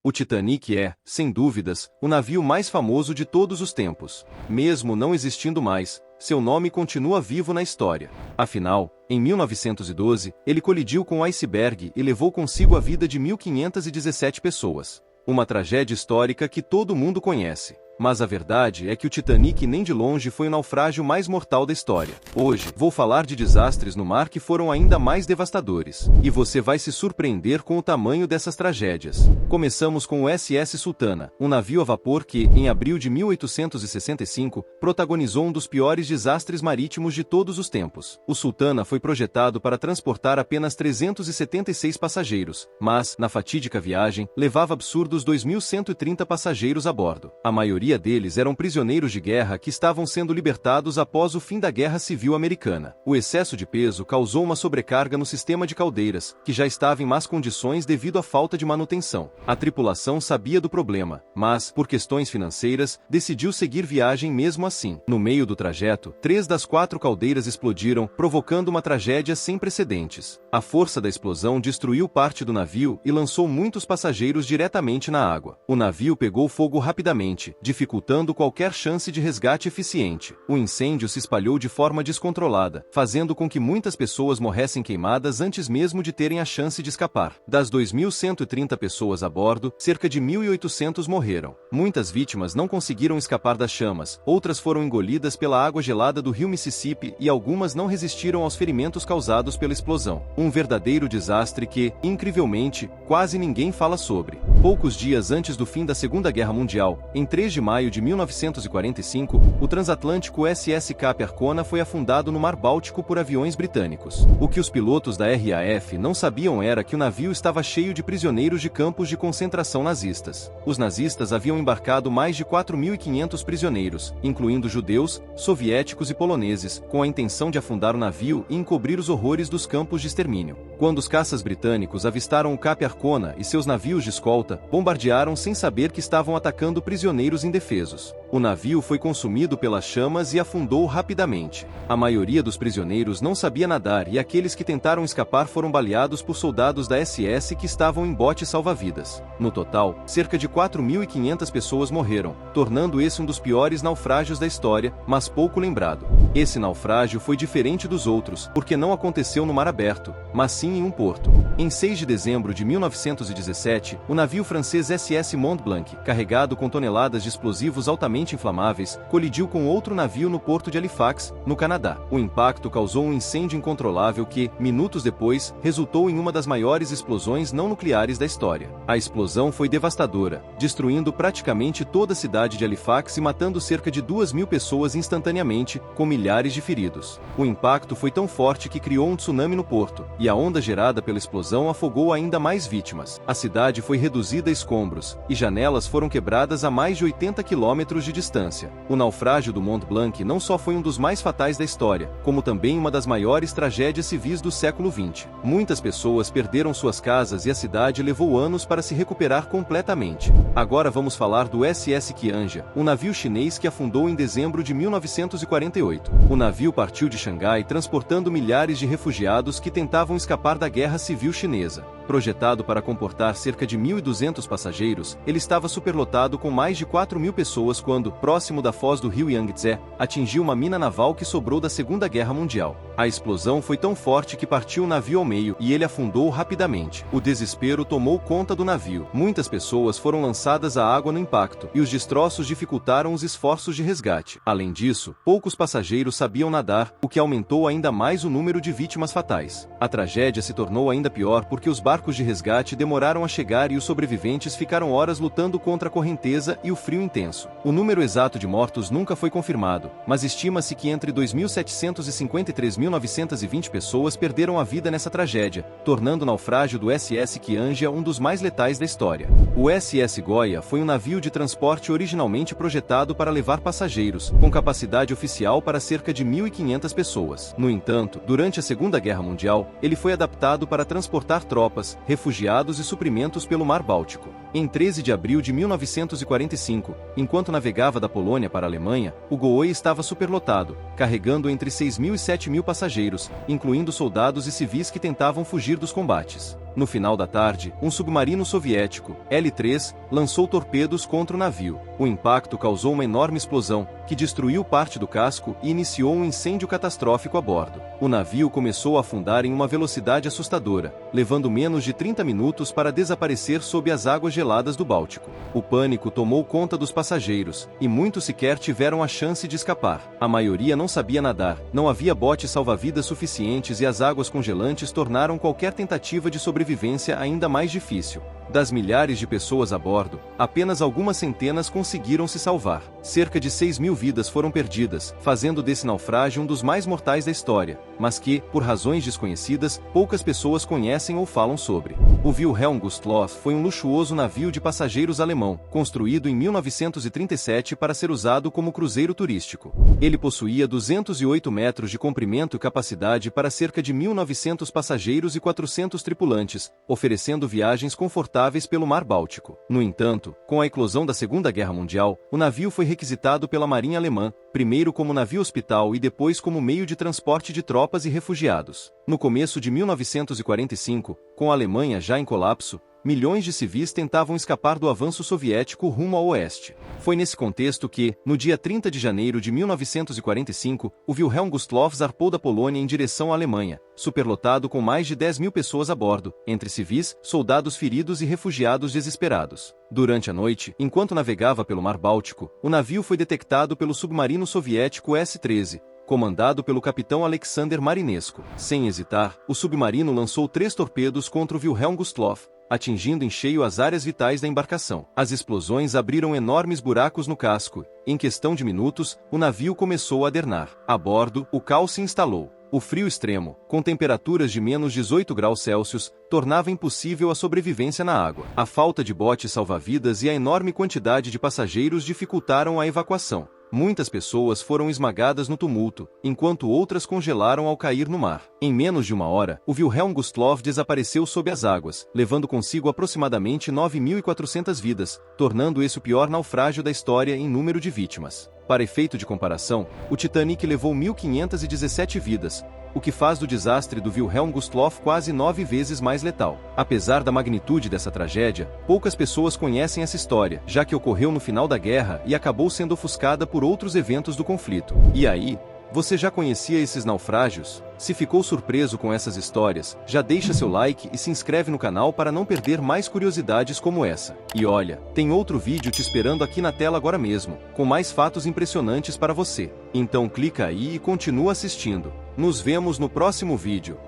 O Titanic é, sem dúvidas, o navio mais famoso de todos os tempos. Mesmo não existindo mais, seu nome continua vivo na história. Afinal, em 1912, ele colidiu com o iceberg e levou consigo a vida de 1.517 pessoas. Uma tragédia histórica que todo mundo conhece. Mas a verdade é que o Titanic nem de longe foi o naufrágio mais mortal da história. Hoje, vou falar de desastres no mar que foram ainda mais devastadores. E você vai se surpreender com o tamanho dessas tragédias. Começamos com o SS Sultana, um navio a vapor que, em abril de 1865, protagonizou um dos piores desastres marítimos de todos os tempos. O Sultana foi projetado para transportar apenas 376 passageiros, mas, na fatídica viagem, levava absurdos 2.130 passageiros a bordo. A maioria deles eram prisioneiros de guerra que estavam sendo libertados após o fim da Guerra Civil Americana. O excesso de peso causou uma sobrecarga no sistema de caldeiras, que já estava em más condições devido à falta de manutenção. A tripulação sabia do problema, mas, por questões financeiras, decidiu seguir viagem mesmo assim. No meio do trajeto, 3 das 4 caldeiras explodiram, provocando uma tragédia sem precedentes. A força da explosão destruiu parte do navio e lançou muitos passageiros diretamente na água. O navio pegou fogo rapidamente, dificultando qualquer chance de resgate eficiente. O incêndio se espalhou de forma descontrolada, fazendo com que muitas pessoas morressem queimadas antes mesmo de terem a chance de escapar. Das 2.130 pessoas a bordo, cerca de 1.800 morreram. Muitas vítimas não conseguiram escapar das chamas, outras foram engolidas pela água gelada do rio Mississippi e algumas não resistiram aos ferimentos causados pela explosão. Um verdadeiro desastre que, incrivelmente, quase ninguém fala sobre. Poucos dias antes do fim da Segunda Guerra Mundial, em 3 de maio de 1945, o transatlântico SS Cap Arcona foi afundado no Mar Báltico por aviões britânicos. O que os pilotos da RAF não sabiam era que o navio estava cheio de prisioneiros de campos de concentração nazistas. Os nazistas haviam embarcado mais de 4.500 prisioneiros, incluindo judeus, soviéticos e poloneses, com a intenção de afundar o navio e encobrir os horrores dos campos de extermínio. Quando os caças britânicos avistaram o Cap Arcona e seus navios de escolta, bombardearam sem saber que estavam atacando prisioneiros indefesos. O navio foi consumido pelas chamas e afundou rapidamente. A maioria dos prisioneiros não sabia nadar e aqueles que tentaram escapar foram baleados por soldados da SS que estavam em botes salva-vidas. No total, cerca de 4.500 pessoas morreram, tornando esse um dos piores naufrágios da história, mas pouco lembrado. Esse naufrágio foi diferente dos outros, porque não aconteceu no mar aberto, mas sim em um porto. Em 6 de dezembro de 1917, o navio francês SS Mont Blanc, carregado com toneladas de explosivos altamente inflamáveis, colidiu com outro navio no porto de Halifax, no Canadá. O impacto causou um incêndio incontrolável que, minutos depois, resultou em uma das maiores explosões não nucleares da história. A explosão foi devastadora, destruindo praticamente toda a cidade de Halifax e matando cerca de 2.000 pessoas instantaneamente, com milhares de feridos. O impacto foi tão forte que criou um tsunami no porto, e a onda gerada pela explosão afogou ainda mais vítimas. A cidade foi reduzida a escombros, e janelas foram quebradas a mais de 80 quilômetros de distância. O naufrágio do Mont Blanc não só foi um dos mais fatais da história, como também uma das maiores tragédias civis do século XX. Muitas pessoas perderam suas casas e a cidade levou anos para se recuperar completamente. Agora vamos falar do SS Qianja, um navio chinês que afundou em dezembro de 1948. O navio partiu de Xangai transportando milhares de refugiados que tentavam escapar da Guerra Civil Chinesa. Projetado para comportar cerca de 1.200 passageiros, ele estava superlotado com mais de 4.000 pessoas quando, próximo da foz do rio Yangtze, atingiu uma mina naval que sobrou da Segunda Guerra Mundial. A explosão foi tão forte que partiu o navio ao meio e ele afundou rapidamente. O desespero tomou conta do navio. Muitas pessoas foram lançadas à água no impacto, e os destroços dificultaram os esforços de resgate. Além disso, poucos passageiros sabiam nadar, o que aumentou ainda mais o número de vítimas fatais. A tragédia se tornou ainda pior porque os barcos de resgate demoraram a chegar e os sobreviventes ficaram horas lutando contra a correnteza e o frio intenso. O número exato de mortos nunca foi confirmado, mas estima-se que entre 2.750 e 3.920 pessoas perderam a vida nessa tragédia, tornando o naufrágio do SS Qianja um dos mais letais da história. O SS Goya foi um navio de transporte originalmente projetado para levar passageiros, com capacidade oficial para cerca de 1.500 pessoas. No entanto, durante a Segunda Guerra Mundial, ele foi adaptado para transportar tropas, refugiados e suprimentos pelo Mar Báltico. Em 13 de abril de 1945, enquanto navegava da Polônia para a Alemanha, o Gooi estava superlotado, carregando entre 6.000 e 7.000 passageiros, incluindo soldados e civis que tentavam fugir dos combates. No final da tarde, um submarino soviético, L-3, lançou torpedos contra o navio. O impacto causou uma enorme explosão, que destruiu parte do casco e iniciou um incêndio catastrófico a bordo. O navio começou a afundar em uma velocidade assustadora, levando menos de 30 minutos para desaparecer sob as águas geladas do Báltico. O pânico tomou conta dos passageiros, e muitos sequer tiveram a chance de escapar. A maioria não sabia nadar, não havia botes salva-vidas suficientes e as águas congelantes tornaram qualquer tentativa de sobrevivência ainda mais difícil. Das milhares de pessoas a bordo, apenas algumas centenas conseguiram se salvar. Cerca de 6.000 vidas foram perdidas, fazendo desse naufrágio um dos mais mortais da história, mas que, por razões desconhecidas, poucas pessoas conhecem ou falam sobre. O Wilhelm Gustloff foi um luxuoso navio de passageiros alemão, construído em 1937 para ser usado como cruzeiro turístico. Ele possuía 208 metros de comprimento e capacidade para cerca de 1.900 passageiros e 400 tripulantes, oferecendo viagens confortáveis pelo Mar Báltico. No entanto, com a eclosão da Segunda Guerra Mundial, o navio foi requisitado pela Marinha Alemã, primeiro como navio-hospital e depois como meio de transporte de tropas e refugiados. No começo de 1945, com a Alemanha já em colapso, milhões de civis tentavam escapar do avanço soviético rumo ao oeste. Foi nesse contexto que, no dia 30 de janeiro de 1945, o Wilhelm Gustloff zarpou da Polônia em direção à Alemanha, superlotado com mais de 10.000 pessoas a bordo, entre civis, soldados feridos e refugiados desesperados. Durante a noite, enquanto navegava pelo Mar Báltico, o navio foi detectado pelo submarino soviético S-13, comandado pelo capitão Alexander Marinescu. Sem hesitar, o submarino lançou 3 torpedos contra o Wilhelm Gustloff, atingindo em cheio as áreas vitais da embarcação. As explosões abriram enormes buracos no casco. Em questão de minutos, o navio começou a adernar. A bordo, o caos se instalou. O frio extremo, com temperaturas de menos 18 graus Celsius, tornava impossível a sobrevivência na água. A falta de botes salva-vidas e a enorme quantidade de passageiros dificultaram a evacuação. Muitas pessoas foram esmagadas no tumulto, enquanto outras congelaram ao cair no mar. Em menos de uma hora, o Wilhelm Gustloff desapareceu sob as águas, levando consigo aproximadamente 9.400 vidas, tornando esse o pior naufrágio da história em número de vítimas. Para efeito de comparação, o Titanic levou 1.517 vidas, o que faz do desastre do Wilhelm Gustloff quase 9 vezes mais letal. Apesar da magnitude dessa tragédia, poucas pessoas conhecem essa história, já que ocorreu no final da guerra e acabou sendo ofuscada por outros eventos do conflito. E aí? Você já conhecia esses naufrágios? Se ficou surpreso com essas histórias, já deixa seu like e se inscreve no canal para não perder mais curiosidades como essa. E olha, tem outro vídeo te esperando aqui na tela agora mesmo, com mais fatos impressionantes para você. Então clica aí e continua assistindo. Nos vemos no próximo vídeo.